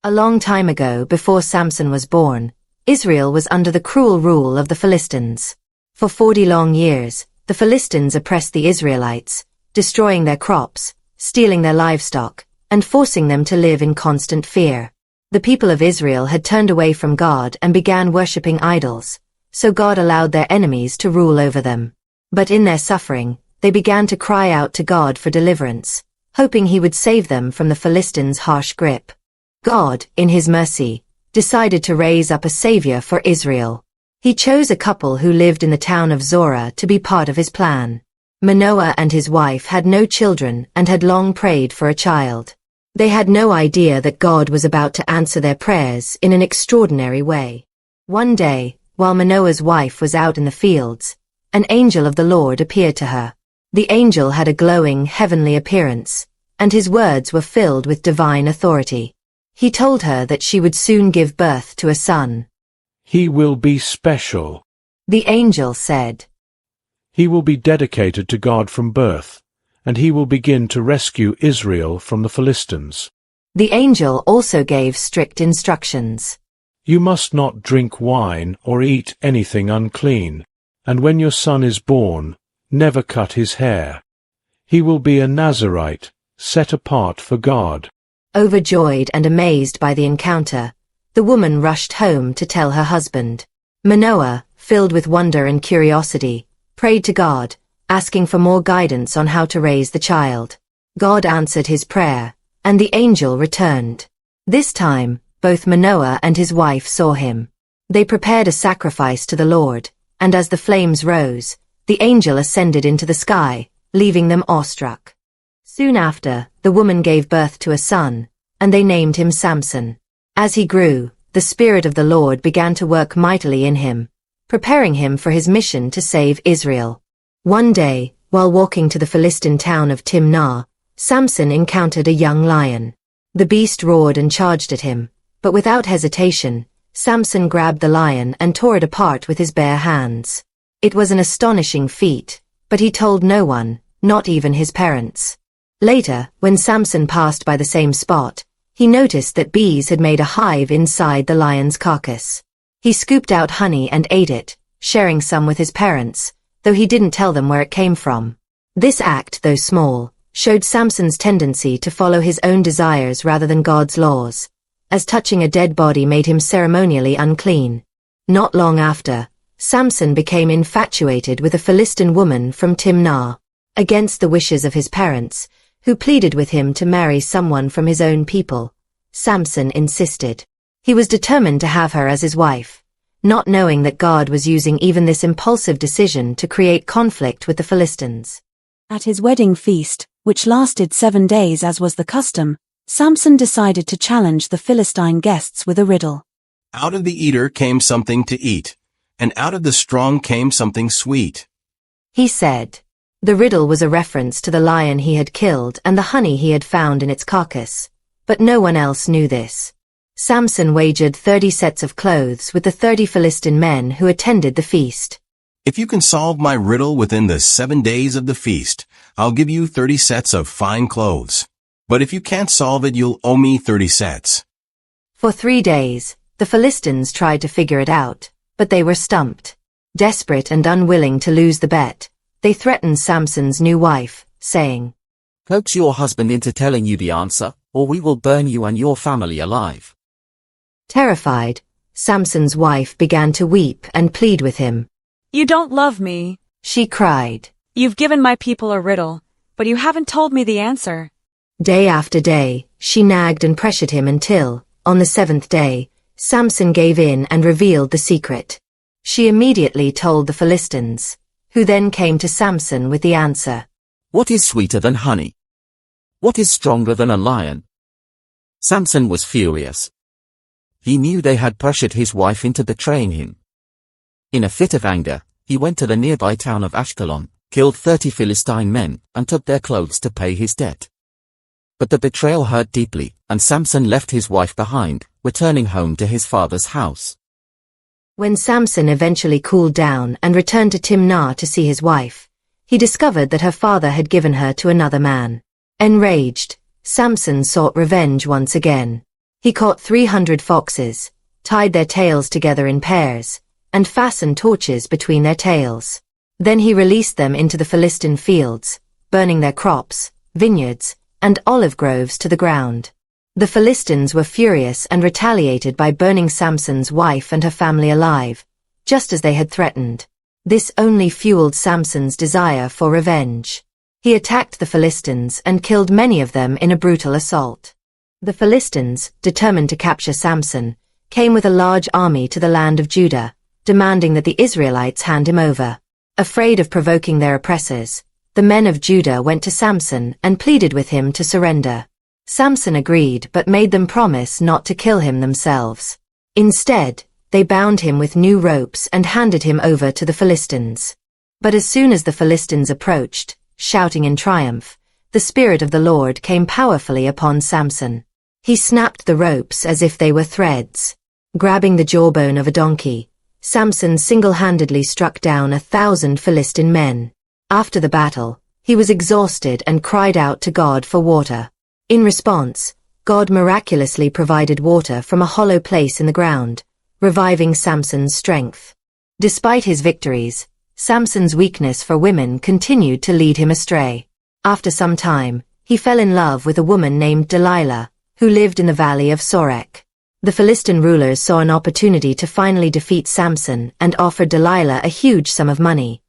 A long time ago, before Samson was born, Israel was under the cruel rule of the Philistines. For 40 long years, the Philistines oppressed the Israelites, destroying their crops, stealing their livestock, and forcing them to live in constant fear. The people of Israel had turned away from God and began worshipping idols, so God allowed their enemies to rule over them. But in their suffering, they began to cry out to God for deliverance, hoping He would save them from the Philistines' harsh grip. God, in His mercy, decided to raise up a savior for Israel. He chose a couple who lived in the town of Zorah to be part of His plan. Manoah and his wife had no children and had long prayed for a child. They had no idea that God was about to answer their prayers in an extraordinary way. One day, while Manoah's wife was out in the fields, an angel of the Lord appeared to her. The angel had a glowing, heavenly appearance, and his words were filled with divine authority. He told her that she would soon give birth to a son. He will be special, The angel said. He will be dedicated to God from birth, and he will begin to rescue Israel from the Philistines. The angel also gave strict instructions. You must not drink wine or eat anything unclean, and when your son is born, never cut his hair. He will be a Nazirite, set apart for God. Overjoyed and amazed by the encounter, the woman rushed home to tell her husband. Manoah, filled with wonder and curiosity, prayed to God, asking for more guidance on how to raise the child. God answered his prayer, and the angel returned. This time, both Manoah and his wife saw him. They prepared a sacrifice to the Lord, and as the flames rose, the angel ascended into the sky, leaving them awestruck. Soon after, the woman gave birth to a son, and they named him Samson. As he grew, the Spirit of the Lord began to work mightily in him, preparing him for his mission to save Israel. One day, while walking to the Philistine town of Timnah, Samson encountered a young lion. The beast roared and charged at him, but without hesitation, Samson grabbed the lion and tore it apart with his bare hands. It was an astonishing feat, but he told no one, not even his parents. Later, when Samson passed by the same spot, he noticed that bees had made a hive inside the lion's carcass. He scooped out honey and ate it, sharing some with his parents, though he didn't tell them where it came from. This act, though small, showed Samson's tendency to follow his own desires rather than God's laws, as touching a dead body made him ceremonially unclean. Not long after, Samson became infatuated with a Philistine woman from Timnah. Against the wishes of his parents, who pleaded with him to marry someone from his own people, Samson insisted. He was determined to have her as his wife, not knowing that God was using even this impulsive decision to create conflict with the Philistines. At his wedding feast, which lasted 7 days as was the custom, Samson decided to challenge the Philistine guests with a riddle. Out of the eater came something to eat, and out of the strong came something sweet. He said. The riddle was a reference to the lion he had killed and the honey he had found in its carcass, but no one else knew this. Samson wagered 30 sets of clothes with the 30 Philistine men who attended the feast. If you can solve my riddle within the 7 days of the feast, I'll give you 30 sets of fine clothes. But if you can't solve it, you'll owe me 30 sets. For 3 days, the Philistines tried to figure it out, but they were stumped. Desperate and unwilling to lose the bet, they threatened Samson's new wife, saying, "Coax your husband into telling you the answer, or we will burn you and your family alive." Terrified, Samson's wife began to weep and plead with him. "You don't love me," she cried. "You've given my people a riddle, but you haven't told me the answer." Day after day, she nagged and pressured him until, on the 7th day, Samson gave in and revealed the secret. She immediately told the Philistines, who then came to Samson with the answer. What is sweeter than honey? What is stronger than a lion? Samson was furious. He knew they had pressured his wife into betraying him. In a fit of anger, he went to the nearby town of Ashkelon, killed 30 Philistine men, and took their clothes to pay his debt. But the betrayal hurt deeply, and Samson left his wife behind, returning home to his father's house. When Samson eventually cooled down and returned to Timnah to see his wife, he discovered that her father had given her to another man. Enraged, Samson sought revenge once again. He caught 300 foxes, tied their tails together in pairs, and fastened torches between their tails. Then he released them into the Philistine fields, burning their crops, vineyards, and olive groves to the ground. The Philistines were furious and retaliated by burning Samson's wife and her family alive, just as they had threatened. This only fueled Samson's desire for revenge. He attacked the Philistines and killed many of them in a brutal assault. The Philistines, determined to capture Samson, came with a large army to the land of Judah, demanding that the Israelites hand him over. Afraid of provoking their oppressors, the men of Judah went to Samson and pleaded with him to surrender. Samson agreed but made them promise not to kill him themselves. Instead, they bound him with new ropes and handed him over to the Philistines. But as soon as the Philistines approached, shouting in triumph, the Spirit of the Lord came powerfully upon Samson. He snapped the ropes as if they were threads. Grabbing the jawbone of a donkey, Samson single-handedly struck down 1,000 Philistine men. After the battle, he was exhausted and cried out to God for water. In response, God miraculously provided water from a hollow place in the ground, reviving Samson's strength. Despite his victories, Samson's weakness for women continued to lead him astray. After some time, he fell in love with a woman named Delilah, who lived in the valley of Sorek. The Philistine rulers saw an opportunity to finally defeat Samson and offered Delilah a huge sum of money,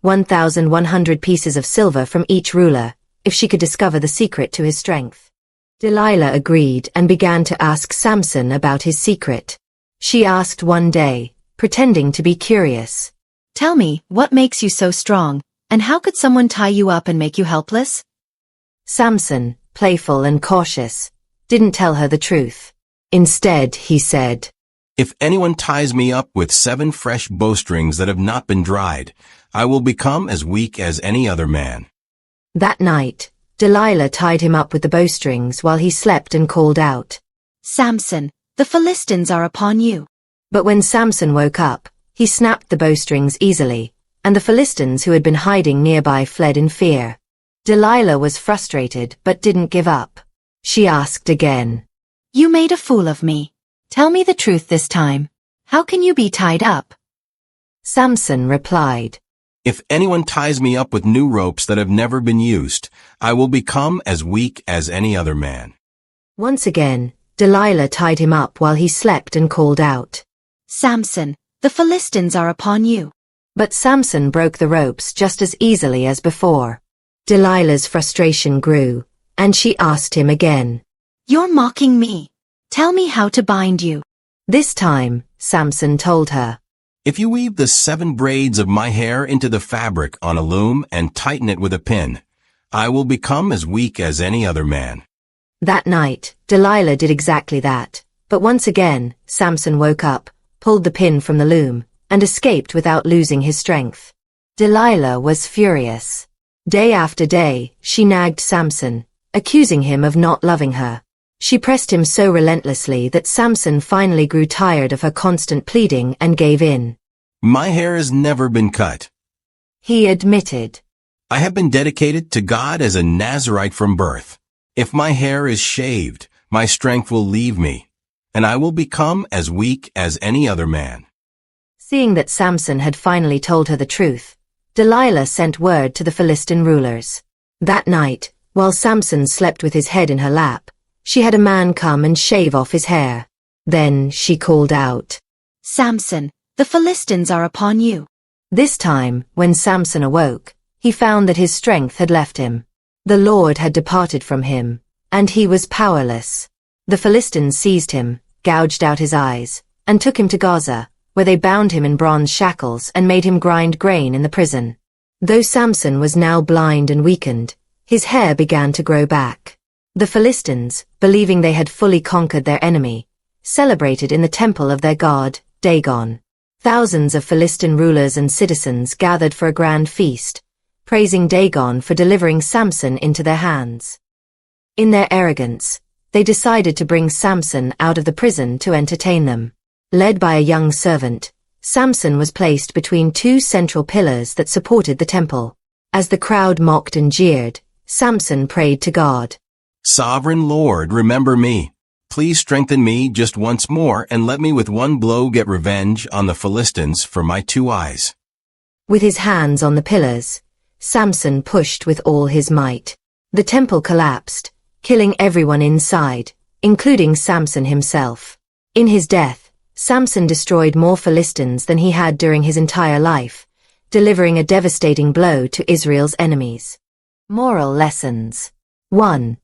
1,100 pieces of silver from each ruler, if she could discover the secret to his strength. Delilah agreed and began to ask Samson about his secret. She asked one day, pretending to be curious. "Tell me, what makes you so strong, and how could someone tie you up and make you helpless?" Samson, playful and cautious, didn't tell her the truth. Instead, he said, If anyone ties me up with 7 fresh bowstrings that have not been dried, I will become as weak as any other man. That night, Delilah tied him up with the bowstrings while he slept and called out, "Samson, the Philistines are upon you." But when Samson woke up, he snapped the bowstrings easily, and the Philistines who had been hiding nearby fled in fear. Delilah was frustrated but didn't give up. She asked again, "You made a fool of me. Tell me the truth this time. How can you be tied up?" Samson replied, If anyone ties me up with new ropes that have never been used, I will become as weak as any other man. Once again, Delilah tied him up while he slept and called out, "Samson, the Philistines are upon you." But Samson broke the ropes just as easily as before. Delilah's frustration grew, and she asked him again, "You're mocking me. Tell me how to bind you." This time, Samson told her, If you weave the 7 braids of my hair into the fabric on a loom and tighten it with a pin, I will become as weak as any other man. That night, Delilah did exactly that, but once again, Samson woke up, pulled the pin from the loom, and escaped without losing his strength. Delilah was furious. Day after day, she nagged Samson, accusing him of not loving her. She pressed him so relentlessly that Samson finally grew tired of her constant pleading and gave in. My hair has never been cut. He admitted, I have been dedicated to God as a Nazirite from birth. If my hair is shaved, my strength will leave me, and I will become as weak as any other man. Seeing that Samson had finally told her the truth, Delilah sent word to the Philistine rulers. That night, while Samson slept with his head in her lap, she had a man come and shave off his hair. Then she called out, "Samson, the Philistines are upon you." This time, when Samson awoke, he found that his strength had left him. The Lord had departed from him, and he was powerless. The Philistines seized him, gouged out his eyes, and took him to Gaza, where they bound him in bronze shackles and made him grind grain in the prison. Though Samson was now blind and weakened, his hair began to grow back. The Philistines, believing they had fully conquered their enemy, celebrated in the temple of their god, Dagon. Thousands of Philistine rulers and citizens gathered for a grand feast, praising Dagon for delivering Samson into their hands. In their arrogance, they decided to bring Samson out of the prison to entertain them. Led by a young servant, Samson was placed between 2 central pillars that supported the temple. As the crowd mocked and jeered, Samson prayed to God. Sovereign Lord, remember me. please strengthen me just once more and let me with one blow get revenge on the Philistines for my 2 eyes. With his hands on the pillars, Samson pushed with all his might. The temple collapsed, killing everyone inside, including Samson himself. In his death, Samson destroyed more Philistines than he had during his entire life, delivering a devastating blow to Israel's enemies. Moral lessons. 1.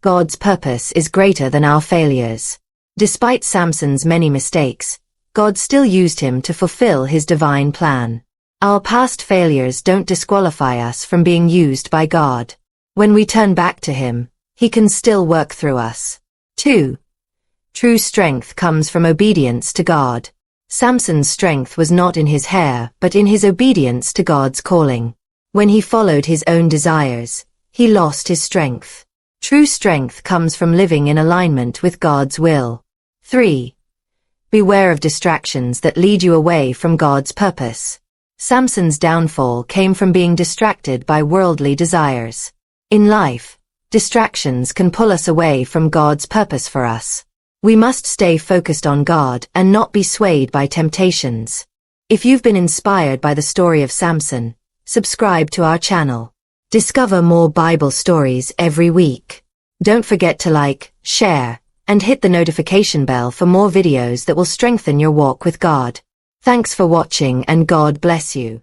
God's purpose is greater than our failures. Despite Samson's many mistakes, God still used him to fulfill his divine plan. Our past failures don't disqualify us from being used by God. When we turn back to Him, He can still work through us. 2. True strength comes from obedience to God. Samson's strength was not in his hair, but in his obedience to God's calling. When he followed his own desires, he lost his strength. True strength comes from living in alignment with God's will. 3. Beware of distractions that lead you away from God's purpose. Samson's downfall came from being distracted by worldly desires. In life, distractions can pull us away from God's purpose for us. We must stay focused on God and not be swayed by temptations. If you've been inspired by the story of Samson, subscribe to our channel. Discover more Bible stories every week. Don't forget to like, share, and hit the notification bell for more videos that will strengthen your walk with God. Thanks for watching and God bless you.